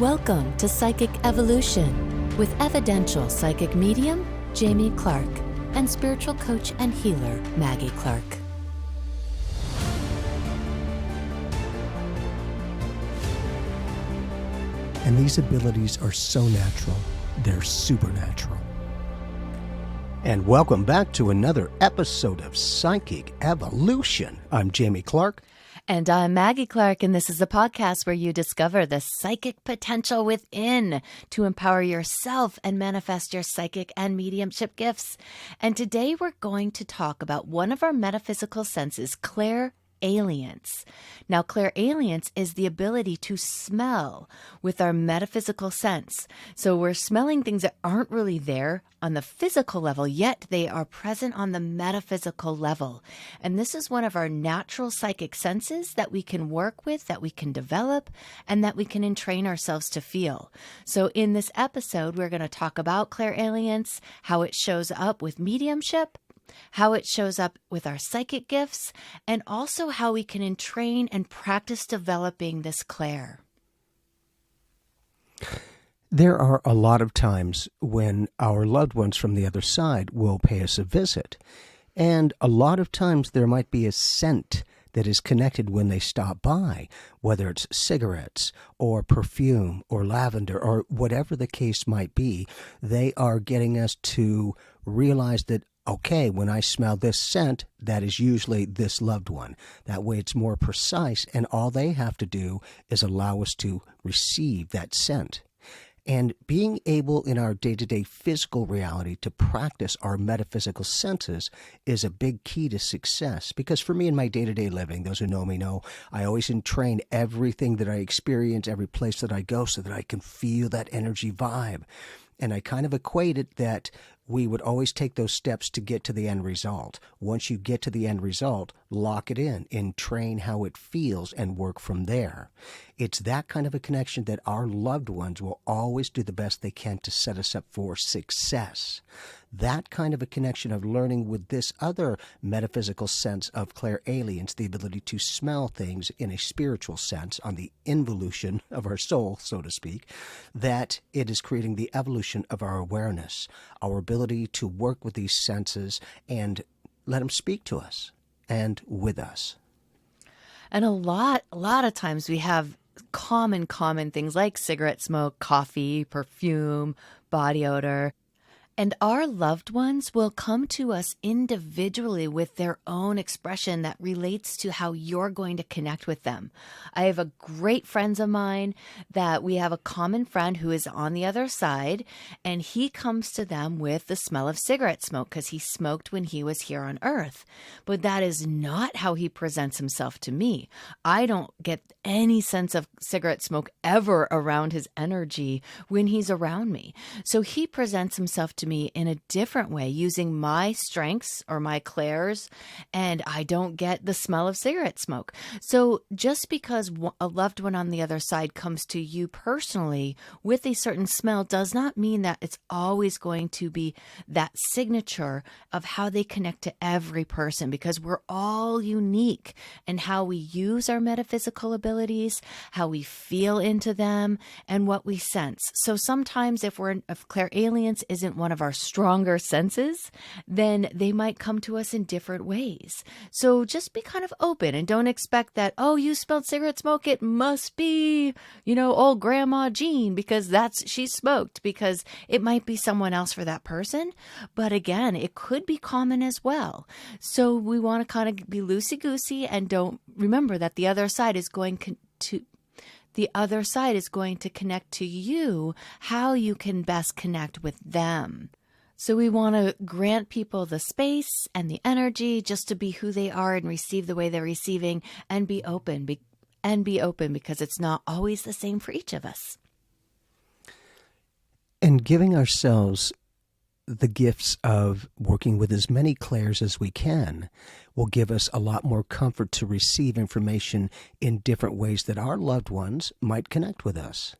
Welcome to Psychic Evolution with evidential psychic medium Jamie Clark and spiritual coach and healer Maggie Clark. And these abilities are so natural, they're supernatural. And welcome back to another episode of Psychic Evolution. I'm Jamie Clark. And I'm Maggie Clark, and this is a podcast where you discover the psychic potential within to empower yourself and manifest your psychic and mediumship gifts. And today we're going to talk about one of our metaphysical senses, Clairalience. Now, clairalience is the ability to smell with our metaphysical sense. So we're smelling things that aren't really there on the physical level, yet they are present on the metaphysical level. And this is one of our natural psychic senses that we can work with, that we can develop, and that we can entrain ourselves to feel. So in this episode, we're going to talk about clairalience, how it shows up with mediumship, how it shows up with our psychic gifts, and also how we can entrain and practice developing this clair. There are a lot of times when our loved ones from the other side will pay us a visit. And a lot of times there might be a scent that is connected when they stop by, whether it's cigarettes or perfume or lavender or whatever the case might be. They are getting us to realize that, okay, when I smell this scent, that is usually this loved one. That way it's more precise, and all they have to do is allow us to receive that scent. And being able in our day-to-day physical reality to practice our metaphysical senses is a big key to success. Because for me in my day-to-day living, those who know me know, I always entrain everything that I experience, every place that I go, so that I can feel that energy vibe. And I kind of equate it that we would always take those steps to get to the end result. Once you get to the end result, lock it in and train how it feels and work from there. It's that kind of a connection that our loved ones will always do the best they can to set us up for success. That kind of a connection of learning with this other metaphysical sense of clairalience, the ability to smell things in a spiritual sense on the involution of our soul, so to speak, that it is creating the evolution of our awareness, our ability to work with these senses and let them speak to us and with us. And a lot of times we have common things like cigarette smoke, coffee, perfume, body odor. And our loved ones will come to us individually with their own expression that relates to how you're going to connect with them. I have a great friends of mine that we have a common friend who is on the other side, and he comes to them with the smell of cigarette smoke because he smoked when he was here on earth. But that is not how he presents himself to me. I don't get any sense of cigarette smoke ever around his energy when he's around me. So he presents himself to me in a different way using my strengths or my clairs, and I don't get the smell of cigarette smoke. So just because a loved one on the other side comes to you personally with a certain smell does not mean that it's always going to be that signature of how they connect to every person, because we're all unique in how we use our metaphysical abilities, how we feel into them, and what we sense. So sometimes if clairalience isn't one of our stronger senses, then they might come to us in different ways. So just be kind of open and don't expect that, oh, you smelled cigarette smoke, it must be, old Grandma Jean because she smoked, because it might be someone else for that person. But again, it could be common as well. So we want to kind of be loosey-goosey and don't remember that the other side is going to connect to you how you can best connect with them. So we want to grant people the space and the energy just to be who they are and receive the way they're receiving, and be open because it's not always the same for each of us. And giving ourselves the gifts of working with as many clairs as we can will give us a lot more comfort to receive information in different ways that our loved ones might connect with us.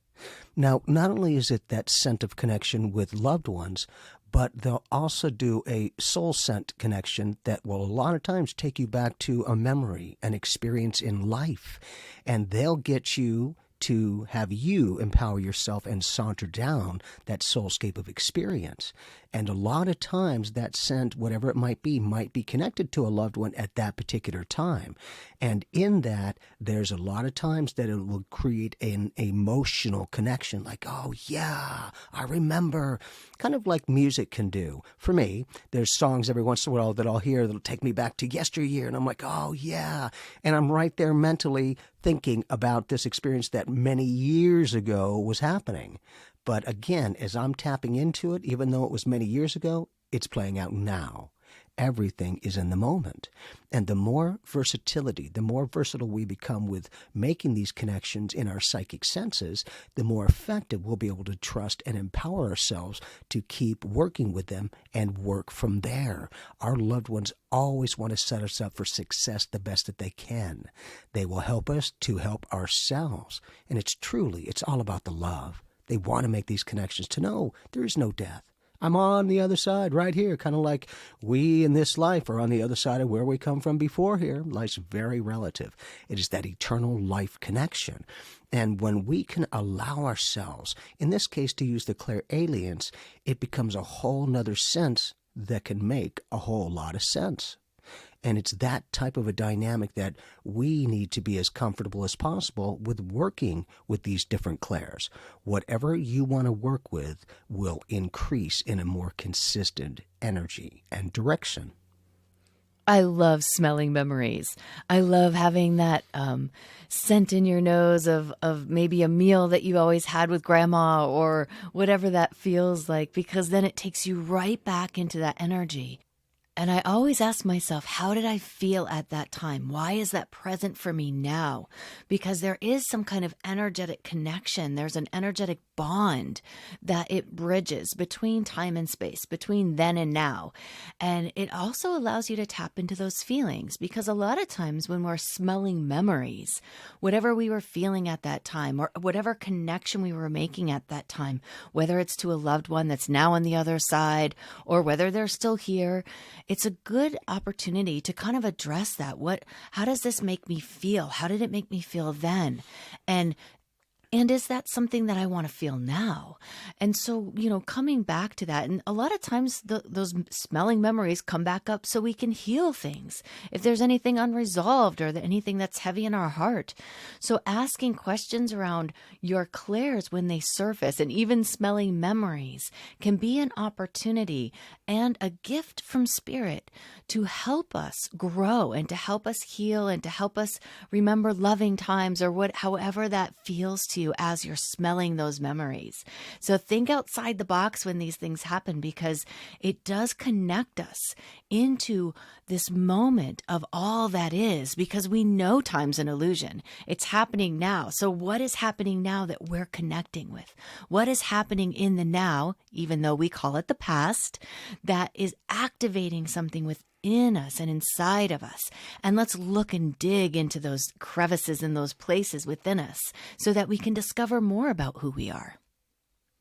Now, not only is it that scent of connection with loved ones, but they'll also do a soul scent connection that will a lot of times take you back to a memory, an experience in life, and they'll get you to have you empower yourself and saunter down that soulscape of experience. And a lot of times that scent, whatever it might be connected to a loved one at that particular time. And in that, there's a lot of times that it will create an emotional connection, like, oh yeah, I remember, kind of like music can do. For me, there's songs every once in a while that I'll hear that'll take me back to yesteryear, and I'm like, oh yeah. And I'm right there mentally thinking about this experience that many years ago was happening. But again, as I'm tapping into it, even though it was many years ago, it's playing out now. Everything is in the moment. And the more versatility, the more versatile we become with making these connections in our psychic senses, the more effective we'll be able to trust and empower ourselves to keep working with them and work from there. Our loved ones always want to set us up for success the best that they can. They will help us to help ourselves. And it's all about the love. They want to make these connections to know there is no death. I'm on the other side right here, kind of like we in this life are on the other side of where we come from before here. Life's very relative. It is that eternal life connection. And when we can allow ourselves, in this case to use the Clairalience, it becomes a whole nother sense that can make a whole lot of sense. And it's that type of a dynamic that we need to be as comfortable as possible with working with these different clairs. Whatever you want to work with will increase in a more consistent energy and direction. I love smelling memories. I love having that scent in your nose of maybe a meal that you always had with grandma or whatever that feels like, because then it takes you right back into that energy. And I always ask myself, how did I feel at that time? Why is that present for me now? Because there is some kind of energetic connection. There's an energetic bond that it bridges between time and space, between then and now. And it also allows you to tap into those feelings, because a lot of times when we're smelling memories, whatever we were feeling at that time or whatever connection we were making at that time, whether it's to a loved one that's now on the other side or whether they're still here, it's a good opportunity to kind of address that. How does this make me feel? How did it make me feel then? And is that something that I want to feel now? And so, coming back to that, and a lot of times those smelling memories come back up so we can heal things. If there's anything unresolved or anything that's heavy in our heart. So asking questions around your clairs when they surface, and even smelling memories, can be an opportunity and a gift from spirit to help us grow and to help us heal and to help us remember loving times, or however that feels to you as you're smelling those memories. So think outside the box when these things happen, because it does connect us into this moment of all that is, because we know time's an illusion. It's happening now. So what is happening now that we're connecting with? What is happening in the now, even though we call it the past, that is activating something within us and inside of us? And let's look and dig into those crevices and those places within us so that we can discover more about who we are.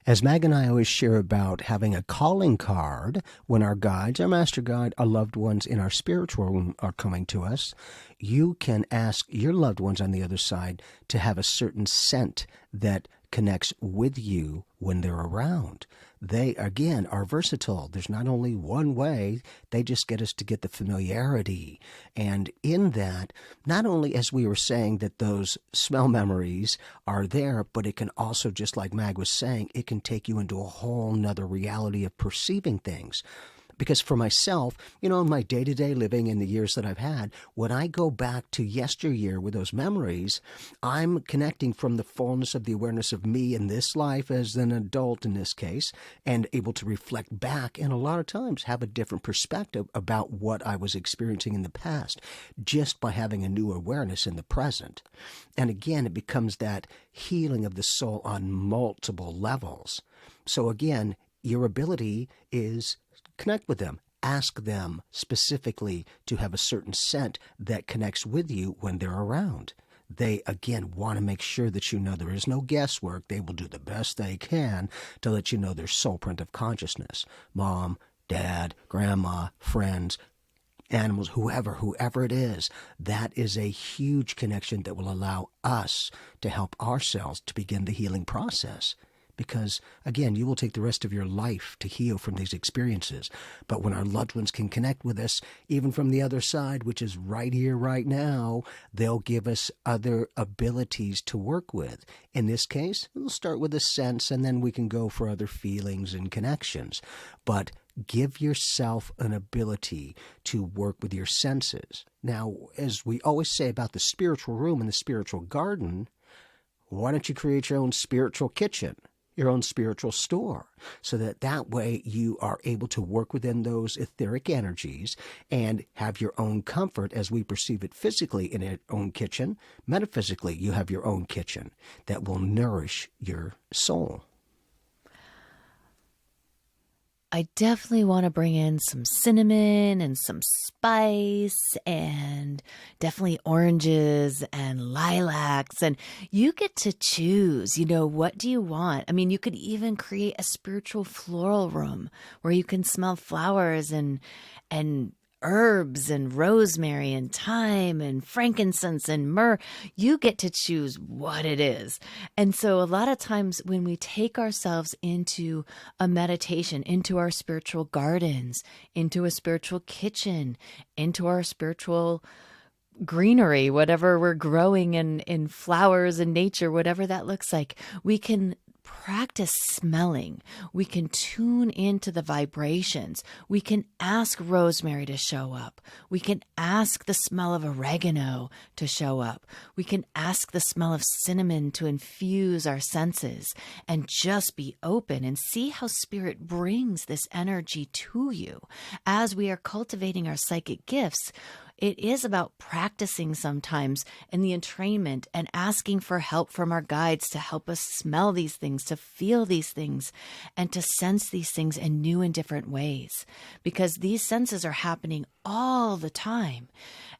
As Mag and I always share about having a calling card when our guides, our master guide, our loved ones in our spiritual room are coming to us, you can ask your loved ones on the other side to have a certain scent that connects with you when they're around. They, again, are versatile. There's not only one way. They just get us to get the familiarity. And in that, not only, as we were saying, that those smell memories are there, but it can also, just like Mag was saying, it can take you into a whole nother reality of perceiving things. Because for myself, in my day-to-day living in the years that I've had, when I go back to yesteryear with those memories, I'm connecting from the fullness of the awareness of me in this life as an adult in this case, and able to reflect back and a lot of times have a different perspective about what I was experiencing in the past, just by having a new awareness in the present. And again, it becomes that healing of the soul on multiple levels. So again, your ability is connect with them. Ask them specifically to have a certain scent that connects with you when they're around. They, again, want to make sure that you know there is no guesswork. They will do the best they can to let you know their soul print of consciousness. Mom, dad, grandma, friends, animals, whoever it is, that is a huge connection that will allow us to help ourselves to begin the healing process. Because, again, you will take the rest of your life to heal from these experiences. But when our loved ones can connect with us, even from the other side, which is right here, right now, they'll give us other abilities to work with. In this case, we'll start with a sense, and then we can go for other feelings and connections. But give yourself an ability to work with your senses. Now, as we always say about the spiritual room and the spiritual garden, why don't you create your own spiritual kitchen? Your own spiritual store, so that way you are able to work within those etheric energies and have your own comfort as we perceive it physically in our own kitchen. Metaphysically, you have your own kitchen that will nourish your soul. I definitely want to bring in some cinnamon and some spice and definitely oranges and lilacs. And you get to choose, what do you want? I mean, you could even create a spiritual floral room where you can smell flowers and herbs and rosemary and thyme and frankincense and myrrh. You get to choose what it is. And so a lot of times when we take ourselves into a meditation, into our spiritual gardens, into a spiritual kitchen, into our spiritual greenery, whatever we're growing in flowers and nature, whatever that looks like, we can practice smelling. We can tune into the vibrations. We can ask rosemary to show up. We can ask the smell of oregano to show up. We can ask the smell of cinnamon to infuse our senses and just be open and see how spirit brings this energy to you. As we are cultivating our psychic gifts, it is about practicing sometimes in the entrainment and asking for help from our guides to help us smell these things, to feel these things, and to sense these things in new and different ways. Because these senses are happening all the time.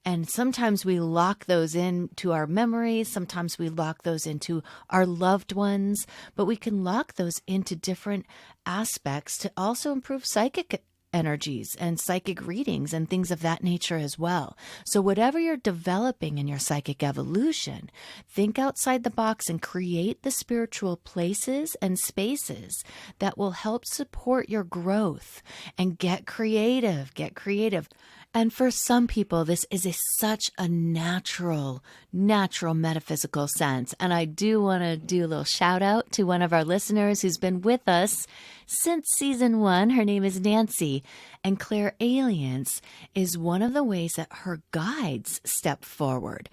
And sometimes we lock those into our memories. Sometimes we lock those into our loved ones. But we can lock those into different aspects to also improve psychic energies and psychic readings and things of that nature as well. So whatever you're developing in your psychic evolution, think outside the box and create the spiritual places and spaces that will help support your growth. And get creative, get creative. And for some people, this is such a natural metaphysical sense. And I do want to do a little shout out to one of our listeners who's been with us since season 1. Her name is Nancy. And Clairalience is one of the ways that her guides step forward.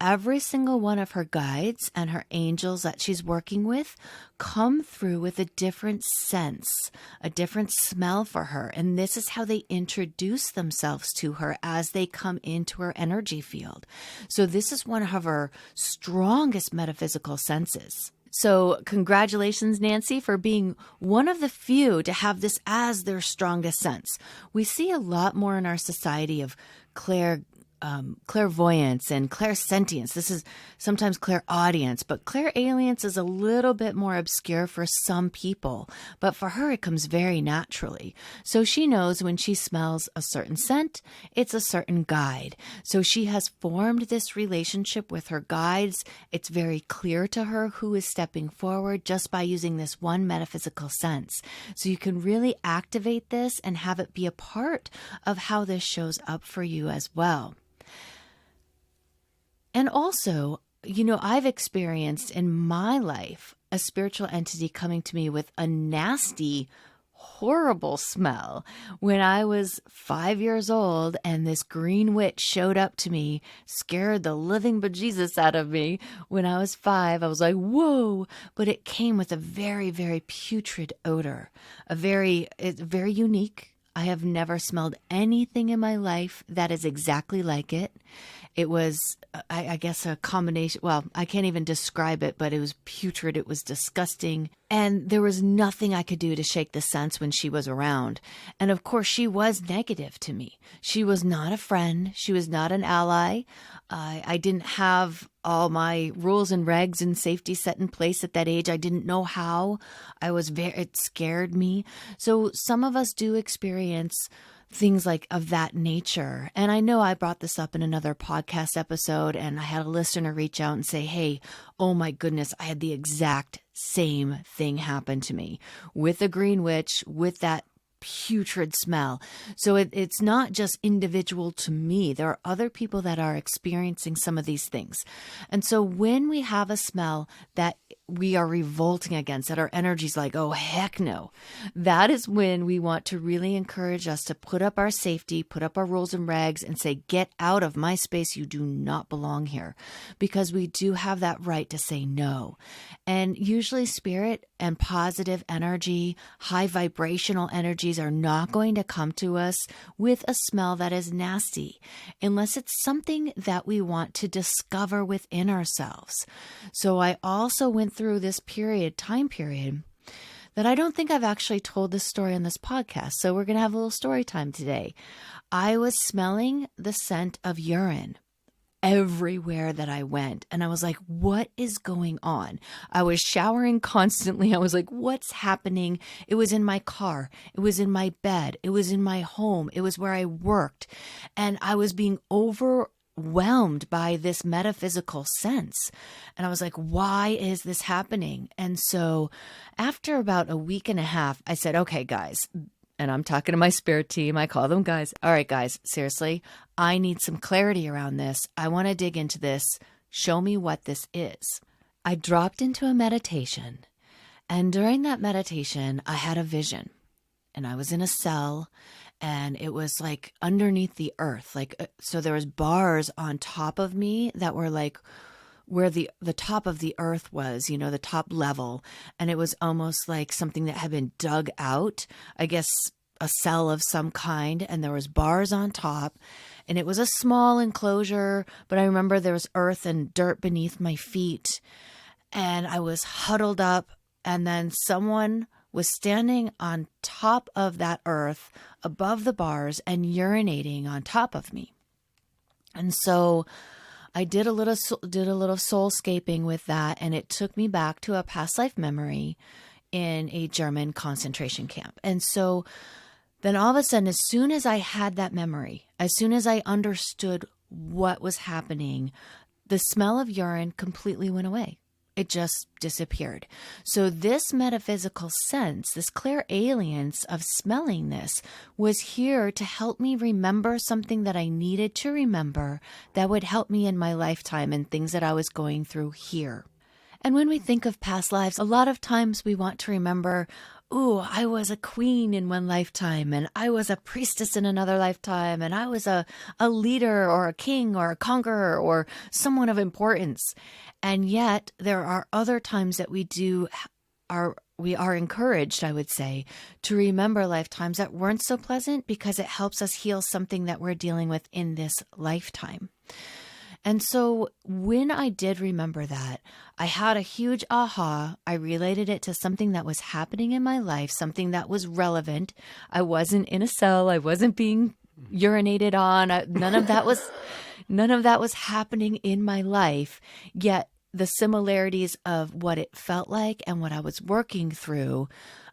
Every single one of her guides and her angels that she's working with come through with a different sense, a different smell for her. And this is how they introduce themselves to her as they come into her energy field. So this is one of her strongest metaphysical senses. So congratulations, Nancy, for being one of the few to have this as their strongest sense. We see a lot more in our society of clairvoyance and clairsentience. This is sometimes clairaudience, but clairalience is a little bit more obscure for some people. But for her, it comes very naturally. So she knows when she smells a certain scent, it's a certain guide. So she has formed this relationship with her guides. It's very clear to her who is stepping forward just by using this one metaphysical sense. So you can really activate this and have it be a part of how this shows up for you as well. And also, I've experienced in my life a spiritual entity coming to me with a nasty, horrible smell when I was 5 years old, and this green witch showed up to me, scared the living bejesus out of me. When I was 5, I was like, whoa, but it came with a very, very putrid odor, it's very unique. I have never smelled anything in my life that is exactly like it. It was, I guess, a combination. Well, I can't even describe it, but it was putrid. It was disgusting. And there was nothing I could do to shake the sense when she was around. And of course, she was negative to me. She was not a friend. She was not an ally. I didn't have all my rules and regs and safety set in place at that age. I didn't know how. It scared me. So some of us do experience things like of that nature. And I know I brought this up in another podcast episode, and I had a listener reach out and say, hey, oh my goodness, I had the exact same thing happen to me with the green witch, with that putrid smell. So it's not just individual to me. There are other people that are experiencing some of these things. And so when we have a smell that we are revolting against, that our energy's like, oh, heck no, that is when we want to really encourage us to put up our safety, put up our rules and regs, and say, get out of my space. You do not belong here. Because we do have that right to say no. And usually spirit and positive energy, high vibrational energies are not going to come to us with a smell that is nasty, unless it's something that we want to discover within ourselves. So I also went through this time period that I don't think I've actually told this story on this podcast. So we're going to have a little story time today. I was smelling the scent of urine everywhere that I went. And I was like, what is going on? I was showering constantly. I was like, what's happening? It was in my car. It was in my bed. It was in my home. It was where I worked. And I was being overwhelmed by this metaphysical sense. And I was like, why is this happening? And so after about a week and a half, I said, okay, guys, and I'm talking to my spirit team. I call them guys. All right, guys, seriously, I need some clarity around this. I want to dig into this. Show me what this is. I dropped into a meditation. And during that meditation, I had a vision. And I was in a cell, and it was like underneath the earth. So there was bars on top of me that were like where the top of the earth was, the top level. And it was almost like something that had been dug out, I guess a cell of some kind. And there was bars on top, and it was a small enclosure, but I remember there was earth and dirt beneath my feet, and I was huddled up, and then someone was standing on top of that earth above the bars and urinating on top of me. And so I did a little soulscaping with that, and it took me back to a past life memory in a German concentration camp. And so then all of a sudden, as soon as I had that memory, as soon as I understood what was happening, the smell of urine completely went away. It just disappeared. So this metaphysical sense, this clairalience of smelling this, was here to help me remember something that I needed to remember that would help me in my lifetime and things that I was going through here. And when we think of past lives, a lot of times we want to remember, ooh, I was a queen in one lifetime, and I was a priestess in another lifetime, and I was a leader or a king or a conqueror or someone of importance. And yet there are other times that we are encouraged, I would say, to remember lifetimes that weren't so pleasant, because it helps us heal something that we're dealing with in this lifetime. And so when I did remember that, I had a huge aha. I related it to something that was happening in my life, something that was relevant. I wasn't in a cell. I wasn't being urinated on. None of that was happening in my life. Yet the similarities of what it felt like and what I was working through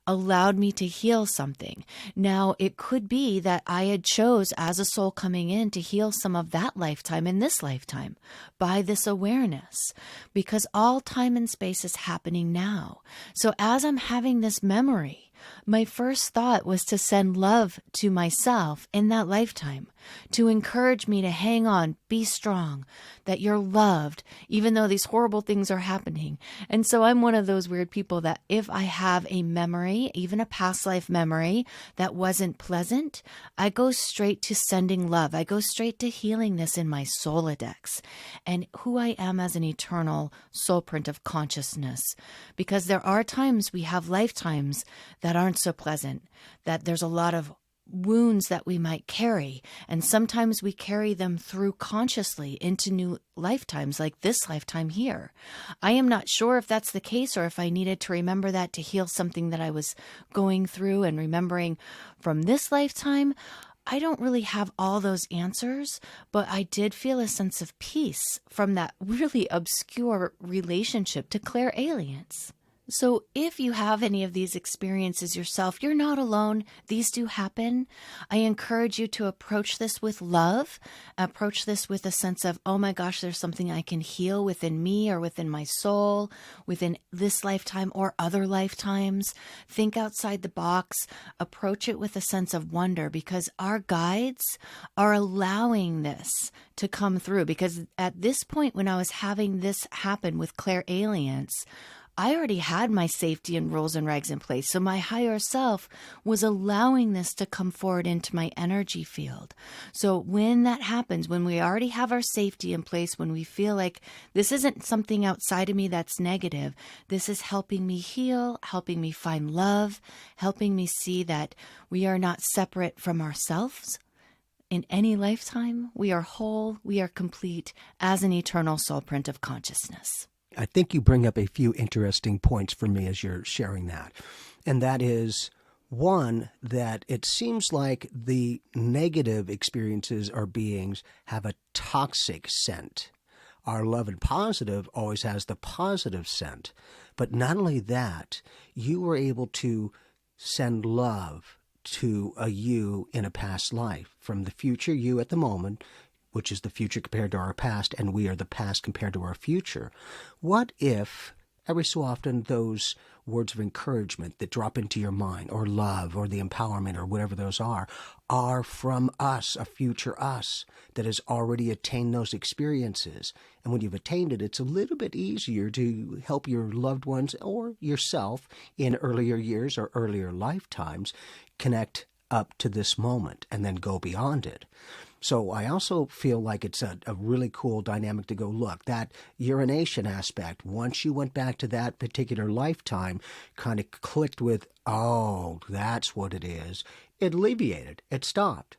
allowed me to heal something. Now, it could be that I had chose as a soul coming in to heal some of that lifetime in this lifetime by this awareness, because all time and space is happening now. So as I'm having this memory, my first thought was to send love to myself in that lifetime, to encourage me to hang on, be strong, that you're loved, even though these horrible things are happening. And so I'm one of those weird people that if I have a memory, even a past life memory that wasn't pleasant, I go straight to sending love. I go straight to healing this in my Solodex and who I am as an eternal soul print of consciousness. Because there are times we have lifetimes that aren't so pleasant, that there's a lot of wounds that we might carry. And sometimes we carry them through consciously into new lifetimes, like this lifetime here. I am not sure if that's the case or if I needed to remember that to heal something that I was going through and remembering from this lifetime. I don't really have all those answers, but I did feel a sense of peace from that really obscure relationship to clairalience. So, if you have any of these experiences yourself, you're not alone. These do happen. I encourage you to approach this with love, approach this with a sense of, oh my gosh, there's something I can heal within me or within my soul, within this lifetime or other lifetimes. Think outside the box, approach it with a sense of wonder, because our guides are allowing this to come through. Because at this point, when I was having this happen with Clairalience, I already had my safety and rules and regs in place. So my higher self was allowing this to come forward into my energy field. So when that happens, when we already have our safety in place, when we feel like this isn't something outside of me that's negative, this is helping me heal, helping me find love, helping me see that we are not separate from ourselves. In any lifetime, we are whole, we are complete as an eternal soul print of consciousness. I think you bring up a few interesting points for me as you're sharing that. And that is, one, that it seems like the negative experiences or beings have a toxic scent. Our love and positive always has the positive scent. But not only that, you were able to send love to a you in a past life, from the future you at the moment, which is the future compared to our past, and we are the past compared to our future. What if every so often those words of encouragement that drop into your mind, or love, or the empowerment, or whatever those are from us, a future us that has already attained those experiences? And when you've attained it, it's a little bit easier to help your loved ones or yourself in earlier years or earlier lifetimes connect up to this moment and then go beyond it. So I also feel like it's a really cool dynamic to go, look, that urination aspect, once you went back to that particular lifetime, kind of clicked with, oh, that's what it is. It alleviated. It stopped.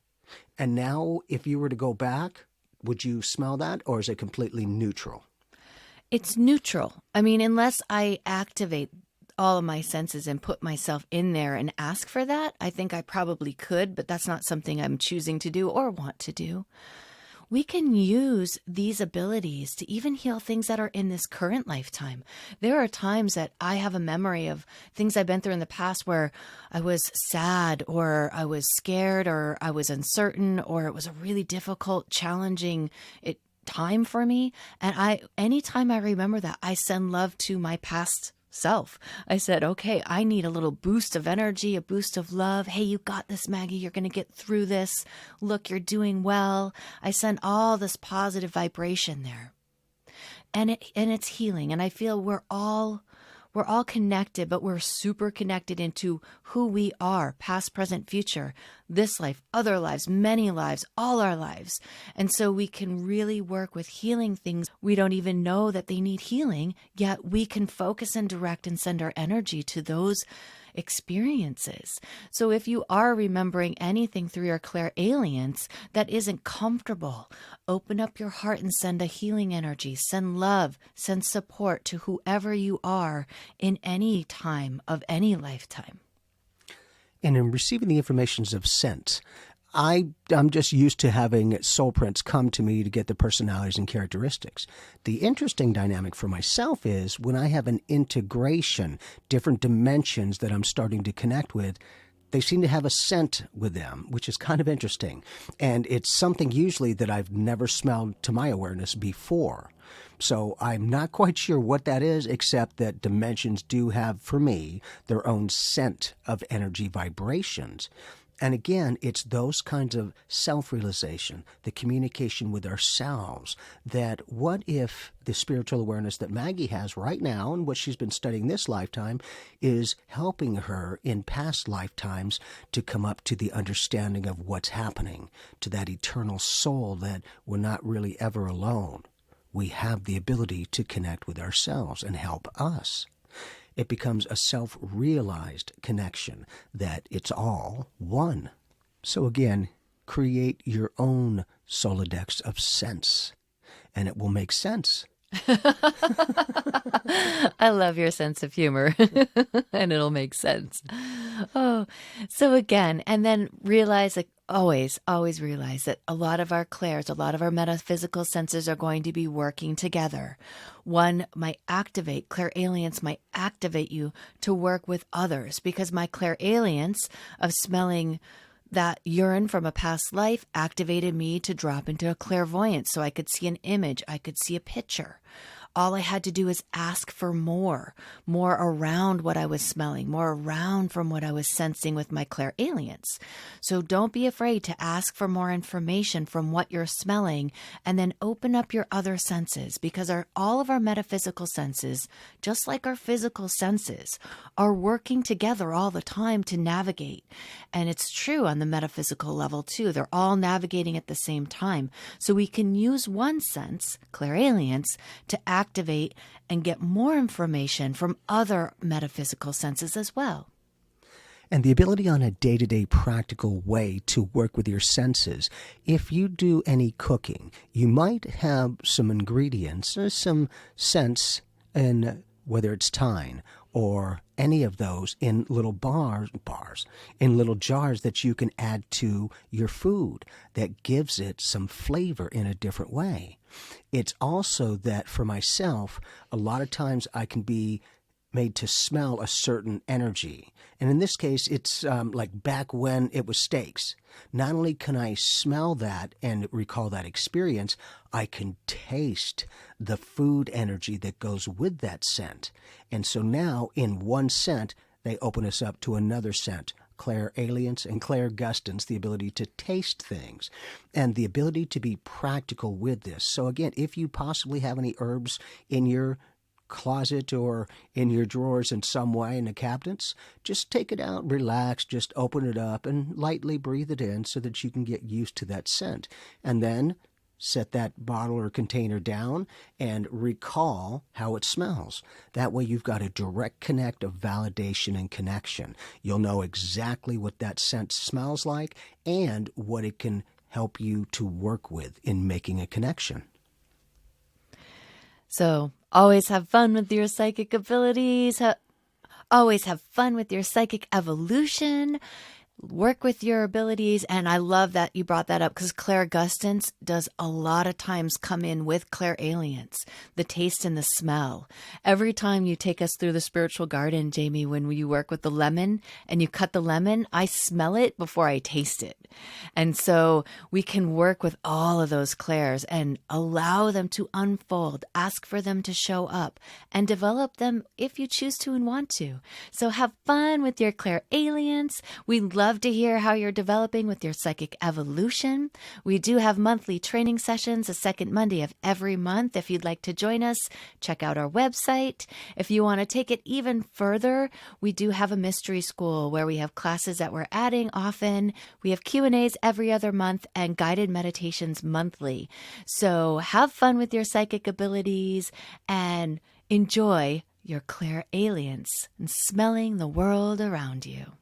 And now if you were to go back, would you smell that, or is it completely neutral? It's neutral. I mean, unless I activate all of my senses and put myself in there and ask for that, I think I probably could, but that's not something I'm choosing to do or want to do. We can use these abilities to even heal things that are in this current lifetime. There are times that I have a memory of things I've been through in the past where I was sad, or I was scared, or I was uncertain, or it was a really difficult, challenging time for me. And anytime I remember that, I send love to my past self. I said, okay, I need a little boost of energy, a boost of love. Hey, you got this, Maggie. You're going to get through this. Look, you're doing well. I send all this positive vibration there. And it's healing. And I feel we're all connected, but we're super connected into who we are, past, present, future, this life, other lives, many lives, all our lives. And so we can really work with healing things. We don't even know that they need healing, yet we can focus and direct and send our energy to those experiences. So if you are remembering anything through your clairalience that isn't comfortable, open up your heart and send a healing energy, send love, send support to whoever you are in any time of any lifetime. And in receiving the informations of sense, I'm just used to having soul prints come to me to get the personalities and characteristics. The interesting dynamic for myself is when I have an integration, different dimensions that I'm starting to connect with, they seem to have a scent with them, which is kind of interesting. And it's something usually that I've never smelled to my awareness before. So I'm not quite sure what that is, except that dimensions do have, for me, their own scent of energy vibrations. And again, it's those kinds of self-realization, the communication with ourselves, that what if the spiritual awareness that Maggie has right now and what she's been studying this lifetime is helping her in past lifetimes to come up to the understanding of what's happening, to that eternal soul that we're not really ever alone. We have the ability to connect with ourselves and help us. It becomes a self-realized connection that it's all one. So again, create your own Solodex of sense, and it will make sense. I love your sense of humor, and it'll make sense. Oh, so again, and then realize, like, always realize that a lot of our clairs, a lot of our metaphysical senses are going to be working together. One might activate, clairalience might activate you to work with others, because my clairalience of smelling that urine from a past life activated me to drop into a clairvoyance so I could see an image, I could see a picture. All I had to do is ask for more around what I was smelling, more around from what I was sensing with my clairalience. So don't be afraid to ask for more information from what you're smelling, and then open up your other senses, because all of our metaphysical senses, just like our physical senses, are working together all the time to navigate. And it's true on the metaphysical level too. They're all navigating at the same time. So we can use one sense, clairalience, to activate and get more information from other metaphysical senses as well. And the ability on a day-to-day practical way to work with your senses. If you do any cooking, you might have some ingredients, some scents, in whether it's thyme or any of those in little in little jars that you can add to your food that gives it some flavor in a different way. It's also that for myself, a lot of times I can be made to smell a certain energy. And in this case, it's like back when it was steaks. Not only can I smell that and recall that experience, I can taste the food energy that goes with that scent. And so now in one scent, they open us up to another scent. Clairalience and clairgustance, the ability to taste things, and the ability to be practical with this. So again, if you possibly have any herbs in your closet or in your drawers in some way in the cabinets, just take it out, relax, just open it up and lightly breathe it in so that you can get used to that scent. And then set that bottle or container down and recall how it smells. That way you've got a direct connect of validation and connection. You'll know exactly what that scent smells like and what it can help you to work with in making a connection. So always have fun with your psychic abilities. Always have fun with your psychic evolution. Work with your abilities. And I love that you brought that up, because clairgustance does a lot of times come in with clairalience, the taste and the smell. Every time you take us through the spiritual garden, Jamie, when you work with the lemon and you cut the lemon, I smell it before I taste it. And so we can work with all of those clairs and allow them to unfold, ask for them to show up, and develop them if you choose to and want to. So have fun with your clairalience. We love to hear how you're developing with your psychic evolution. We do have monthly training sessions, the second Monday of every month. If you'd like to join us, check out our website. If you want to take it even further, we do have a mystery school where we have classes that we're adding often. We have Q&As every other month and guided meditations monthly. So have fun with your psychic abilities and enjoy your clairalience and smelling the world around you.